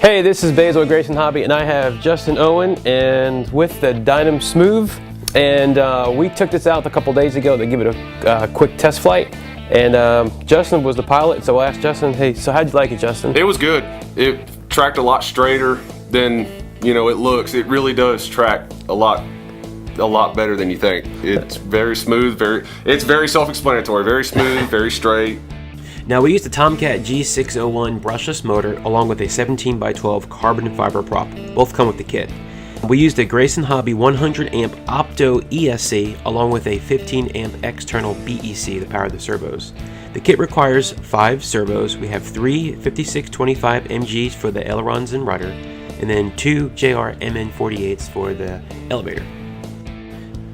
Hey, this is Basil at Grayson Hobby, and I have Justin Owen and with the Dynam Smoove, and we took this out a couple days ago to give it a quick test flight. And Justin was the pilot, so I asked Justin, hey, so how'd you like it, Justin? It was good. It tracked a lot straighter than it looks. It really does track a lot better than you think. It's very smooth, it's very self-explanatory, very smooth, very straight. Now we used a Tomcat G601 brushless motor along with a 17x12 carbon fiber prop. Both come with the kit. We used a Grayson Hobby 100 amp Opto ESC along with a 15 amp external BEC to power the servos. The kit requires 5 servos. We have 3 5625 MGs for the ailerons and rudder, and then 2 JR MN48s for the elevator.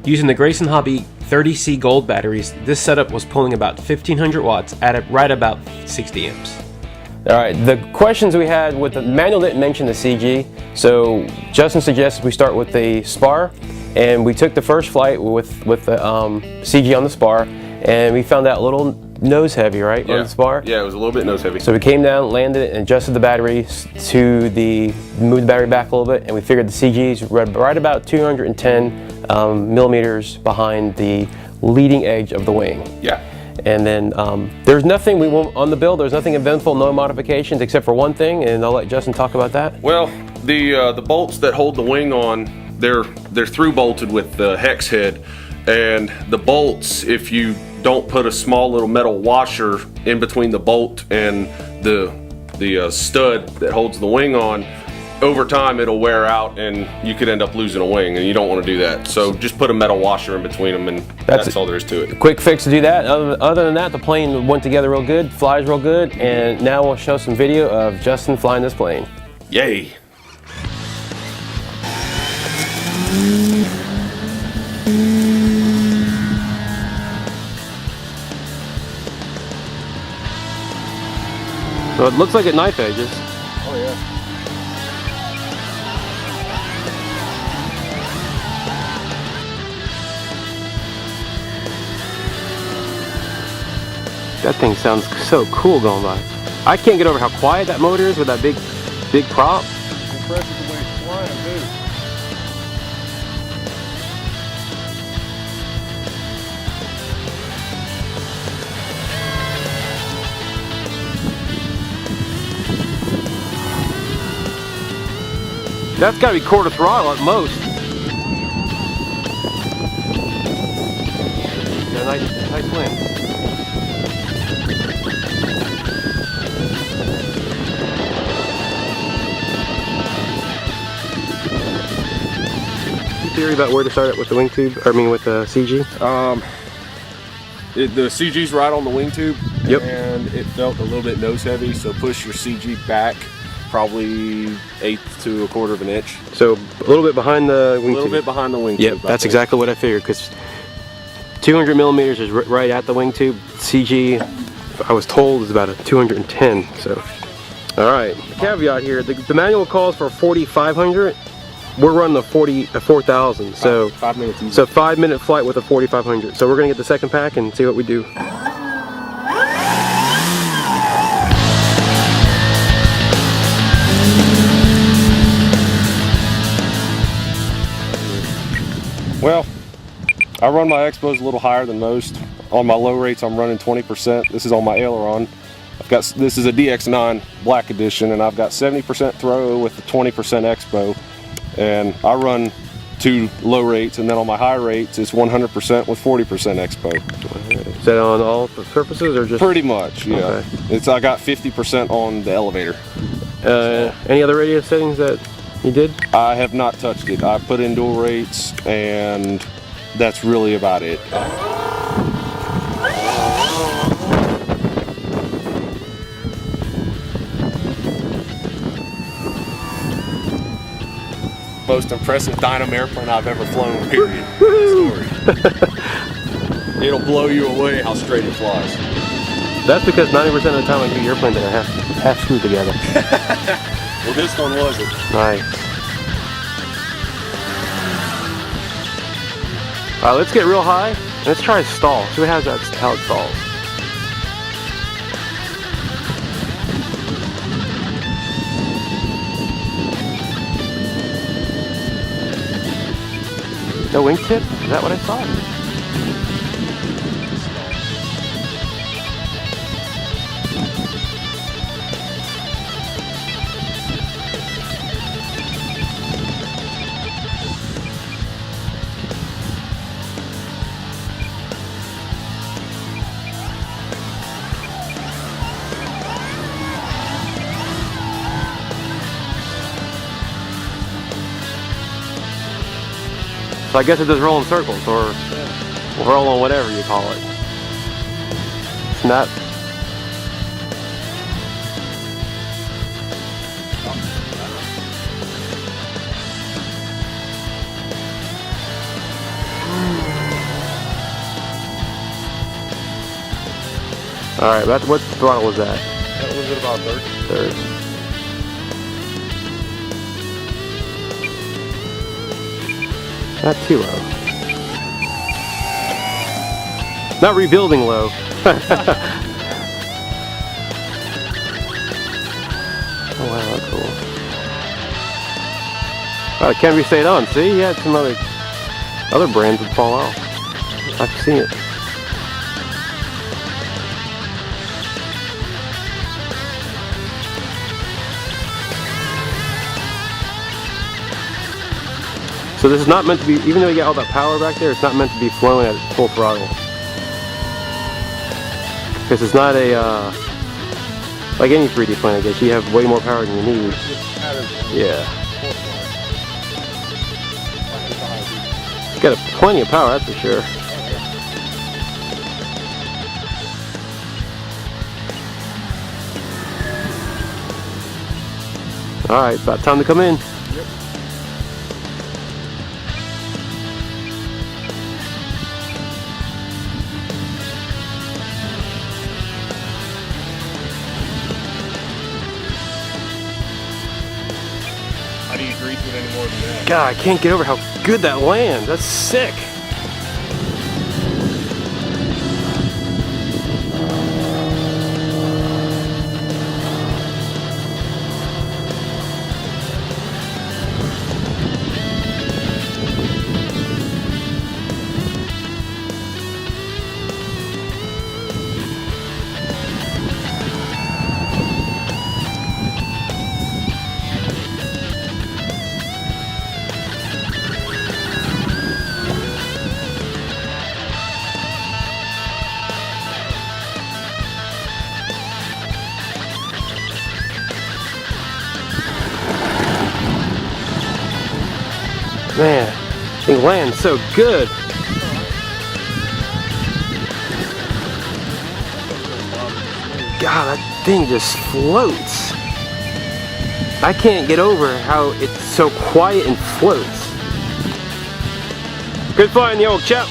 Using the Grayson Hobby 30C Gold batteries, this setup was pulling about 1500 watts at right about 60 amps. Alright, the questions we had with the manual didn't mention the CG, so Justin suggested we start with the spar, and we took the first flight with the CG on the spar, and we found that a little nose heavy, right, on the spar? Yeah, it was a little bit nose heavy. So we came down, landed it, and adjusted the batteries moved the battery back a little bit, and we figured the CG's right about 210 millimeters behind the leading edge of the wing. Yeah. And then there's nothing we want on the build. There's nothing eventful, no modifications except for one thing, and I'll let Justin talk about that. Well, the bolts that hold the wing on, they're through bolted with the hex head, and the bolts, if you don't put a small little metal washer in between the bolt and the stud that holds the wing on, over time it'll wear out and you could end up losing a wing, and you don't want to do that. So just put a metal washer in between them, and that's all there is to it. Quick fix to do that. Other than that, the plane went together real good, flies real good, and now we'll show some video of Justin flying this plane. Yay! So it looks like at knife edges. Oh yeah. That thing sounds so cool going by. I can't get over how quiet that motor is with that big prop. Impressive the way it's flying, dude. That's got to be quarter throttle at most. Yeah, nice wind. Theory about where to start it with the wing tube, with the CG? The CG's right on the wing tube. Yep. And it felt a little bit nose heavy, so push your CG back probably 1/8 to 1/4 of an inch. So a little bit behind the wing tube. A little bit behind the wing tube. Yep, that's exactly what I figured, because 200 millimeters is right at the wing tube. CG, I was told, is about a 210. So, all right. Caveat here: the manual calls for 4,500. We're running a 4,000. So 5 minutes easy. So 5-minute flight with a 4,500. So we're gonna get the second pack and see what we do. Well, I run my expos a little higher than most. On my low rates, I'm running 20%. This is on my aileron. This is a DX9 Black Edition, and I've got 70% throw with a 20% expo. And I run 2 low rates, and then on my high rates, it's 100% with 40% expo. Is that on all the surfaces, or just? Pretty much, yeah. Okay. I got 50% on the elevator. Any other radio settings that you did? I have not touched it. I put in dual rates, and that's really about it. Most impressive Dynam airplane I've ever flown, period. It'll blow you away how straight it flies. That's because 90% of the time I do your airplane that are half screwed together. Well, this one wasn't. Nice. Alright, let's get real high. Let's try to stall. See how it stalls. No wingtip? Is that what I thought? So I guess it does roll in circles, or roll on whatever you call it. It's not. Alright, what throttle was that? That was at about third. Third. Not too low. Not rebuilding low. Oh wow, that's cool. Oh, it can't be stayed on. See, he had some other brands would fall out. I've seen it. So this is not meant to be, even though you got all that power back there, it's not meant to be flowing at full throttle. Because it's not a, like any 3D plane, I guess, you have way more power than you need. Yeah. It's got plenty of power, that's for sure. Alright, about time to come in. How do you grease it any more than that? God, I can't get over how good that lands. That's sick. Man, it lands so good. God, that thing just floats. I can't get over how it's so quiet and floats. Good flying, the old chap.